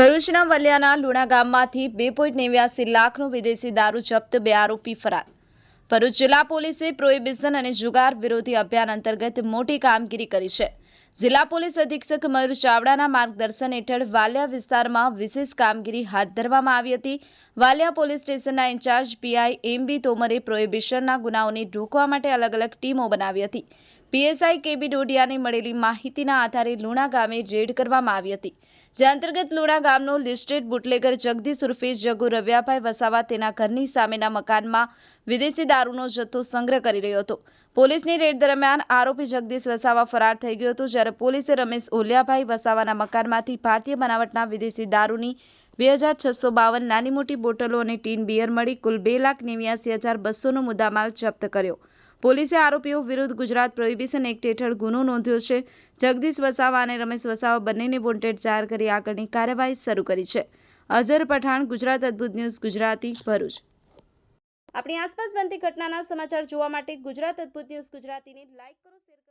ભરૂચના વલિયાના લુણા ગામમાંથી 2.89 લાખનો વિદેશી દારૂ જપ્ત, 2 આરોપી ફરાર। ભરૂચ જિલ્લા પોલીસે પ્રોહિબિશન અને જુગાર વિરોધી અભિયાન અંતર્ગત મોટી કામગીરી કરી છે। જિલ્લા પોલીસ અધિક્ષક મયુર ચાવડાના માર્ગદર્શન હેઠળ વાલિયા વિસ્તારમાં વિશેષ કામગીરી હાથ ધરવામાં આવી હતી। વાલિયા પોલીસ સ્ટેશનના ઇન્ચાર્જ પીઆઈ એમબી તોમરે પ્રોહિબિશનના ગુનાઓને રોકવા માટે અલગ અલગ ટીમો બનાવી હતી। પીએસઆઈ કેબી ડોડિયાને મળેલી માહિતીના આધારે લુણા ગામે રેડ કરવામાં આવી હતી, જે અંતર્ગત લુણા ગામનો લિસ્ટેડ બુટલેગર જગદીશ ઉર્ફે જગુ રવ્યાભાઈ વસાવા તેના ઘરની સામેના મકાનમાં વિદેશી દારૂનો જથ્થો સંગ્રહ કરી રહ્યો હતો। પોલીસની રેડ દરમિયાન આરોપી જગદીશ વસાવા ફરાર થઈ ગયો હતો, જ્યારે પોલીસે રમેશ ઓલિયાભાઈ વસાવાના મકાનમાંથી ભારતીય બનાવટના વિદેશી દારૂની 2652 નાની મોટી બોટલો અને ટીન બિયર મળી કુલ 2,89,200નો મુદ્દામાલ જપ્ત કર્યો। પોલીસે આરોપીઓ વિરુદ્ધ ગુજરાત પ્રોહિબિશન એક્ટ હેઠળ ગુનો નોંધ્યો છે। જગદીશ વસાવા અને રમેશ વસાવા બંનેને વોન્ટેડ જાહેર કરી આગળની કાર્યવાહી શરૂ કરી છે। અઝહર પઠાણ, ગુજરાત અદ્ભુત ન્યૂઝ ગુજરાતી, ભરૂચ। આપણી આસપાસ બનતી ઘટનાના સમાચાર જોવા માટે ગુજરાત અદ્ભુત ન્યૂઝ ગુજરાતીને લાઇક કરો, શેર કરો।